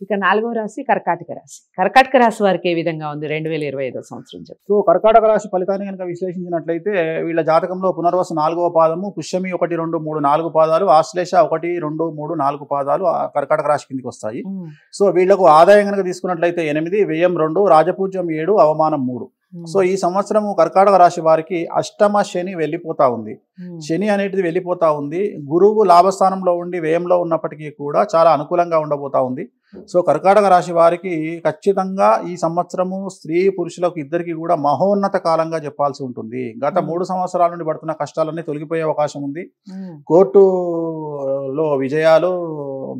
ఇక 4వ రాశి కర్కాటక రాశి. కర్కాటక రాశి వారికి ఏ విధంగా ఉంది 2025 సంవత్సరం చెప్పు. సో కర్కాటక రాశి ఫలితాన్ని కనుక విశ్లేషించినట్లయితే వీళ్ళ జాతకంలో పునర్వసు 4వ పాదము, పుష్యమి 1, 2, 3, 4 పాదాలు, ఆశ్లేష 1, 2, 3, 4 పాదాలు కర్కాటక రాశి కిందికి వస్తాయి. సో వీళ్లకు ఆదాయం కనుక తీసుకున్నట్లయితే 8, వ్యయం 2, రాజపూజ్యం 7, అవమానం 3. సో ఈ సంవత్సరము కర్కాటక రాశి వారికి అష్టమ శని వెళ్ళిపోతా ఉంది. శని అనేది వెళ్ళిపోతా ఉంది. గురువు లాభస్థానంలో ఉండి వ్యయంలో ఉన్నప్పటికీ కూడా చాలా అనుకూలంగా ఉండబోతా ఉంది. సో కర్కాటక రాశి వారికి ఖచ్చితంగా ఈ సంవత్సరము స్త్రీ పురుషులకు ఇద్దరికి కూడా మహోన్నత కాలంగా చెప్పాల్సి ఉంటుంది. గత 3 సంవత్సరాల నుండి పడుతున్న కష్టాలన్నీ తొలగిపోయే అవకాశం ఉంది. కోర్టులో విజయాలు,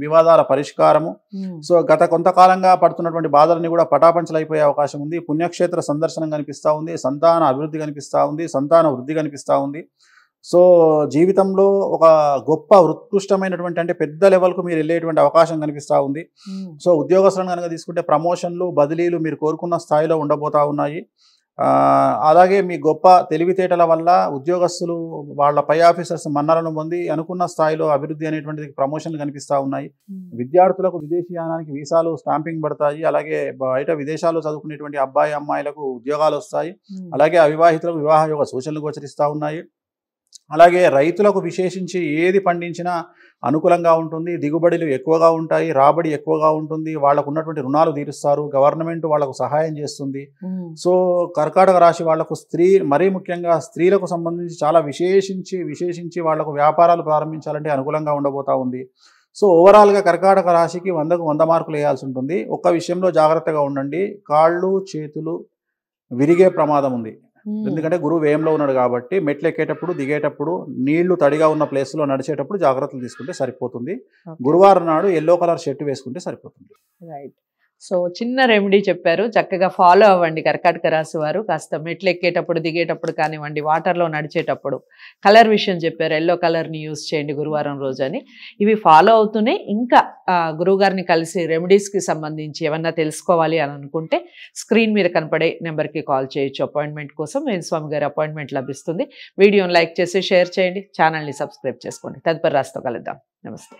వివాదాల పరిష్కారము. సో గత కొంతకాలంగా పడుతున్నటువంటి బాధలన్నీ కూడా పటాపంచలైపోయే అవకాశం ఉంది. పుణ్యక్షేత్ర సందర్శనం కనిపిస్తూ ఉంది. సంతాన అభివృద్ధి కనిపిస్తూ ఉంది. సంతాన వృద్ధి కనిపిస్తూ ఉంది. సో జీవితంలో ఒక గొప్ప ఉత్కృష్టమైనటువంటి అంటే పెద్ద లెవెల్కు మీరు వెళ్ళేటువంటి అవకాశం కనిపిస్తూ ఉంది. సో ఉద్యోగస్తులను కనుక తీసుకుంటే ప్రమోషన్లు, బదిలీలు మీరు కోరుకున్న స్థాయిలో ఉండబోతా ఉన్నాయి. అలాగే మీ గొప్ప తెలివితేటల వల్ల ఉద్యోగస్తులు వాళ్ళ పై ఆఫీసర్స్ మన్నలను పొంది అనుకున్న స్థాయిలో అభివృద్ధి అనేటువంటిది ప్రమోషన్లు కనిపిస్తూ ఉన్నాయి. విద్యార్థులకు విదేశీయానానికి వీసాలు స్టాంపింగ్ పడతాయి. అలాగే బయట విదేశాల్లో చదువుకునేటువంటి అబ్బాయి అమ్మాయిలకు ఉద్యోగాలు వస్తాయి. అలాగే అవివాహితులకు వివాహ యోగ సూచనలు గోచరిస్తూ ఉన్నాయి. అలాగే రైతులకు విశేషించి ఏది పండించినా అనుకూలంగా ఉంటుంది. దిగుబడులు ఎక్కువగా ఉంటాయి. రాబడి ఎక్కువగా ఉంటుంది. వాళ్ళకు ఉన్నటువంటి రుణాలు తీరుస్తారు. గవర్నమెంట్ వాళ్ళకు సహాయం చేస్తుంది. సో కర్కాటక రాశి వాళ్లకు మరీ ముఖ్యంగా స్త్రీలకు సంబంధించి చాలా విశేషించి వాళ్లకు వ్యాపారాలు ప్రారంభించాలంటే అనుకూలంగా ఉండబోతా ఉంది. సో ఓవరాల్గా కర్కాటక రాశికి 100కు 100 మార్కులు వేయాల్సి ఉంటుంది. ఒక్క విషయంలో జాగ్రత్తగా ఉండండి. కాళ్ళు చేతులు విరిగే ప్రమాదం ఉంది. ఎందుకంటే గురువు వ్యయంలో ఉన్నాడు కాబట్టి మెట్లు ఎక్కేటప్పుడు, దిగేటప్పుడు, నీళ్లు తడిగా ఉన్న ప్లేస్లో నడిచేటప్పుడు జాగ్రత్తలు తీసుకుంటే సరిపోతుంది. గురువారం నాడు ఎల్లో కలర్ షర్ట్ వేసుకుంటే సరిపోతుంది. రైట్. సో చిన్న రెమెడీ చెప్పారు, చక్కగా ఫాలో అవ్వండి. కర్కాటక రాశి వారు కాస్త మెట్లు ఎక్కేటప్పుడు, దిగేటప్పుడు కానివ్వండి, వాటర్లో నడిచేటప్పుడు కలర్ విషయం చెప్పారు. ఎల్లో కలర్ని యూజ్ చేయండి గురువారం రోజు అని. ఇవి ఫాలో అవుతూనే ఇంకా గురువుగారిని కలిసి రెమెడీస్కి సంబంధించి ఏమన్నా తెలుసుకోవాలి అని అనుకుంటే స్క్రీన్ మీద కనపడే నెంబర్కి కాల్ చేయొచ్చు. అపాయింట్మెంట్ కోసం వేణుస్వామి గారి అపాయింట్మెంట్ లభిస్తుంది. వీడియోని లైక్ చేసి షేర్ చేయండి. ఛానల్ని సబ్స్క్రైబ్ చేసుకోండి. తదుపరి రాశితో కలుద్దాం. నమస్తే.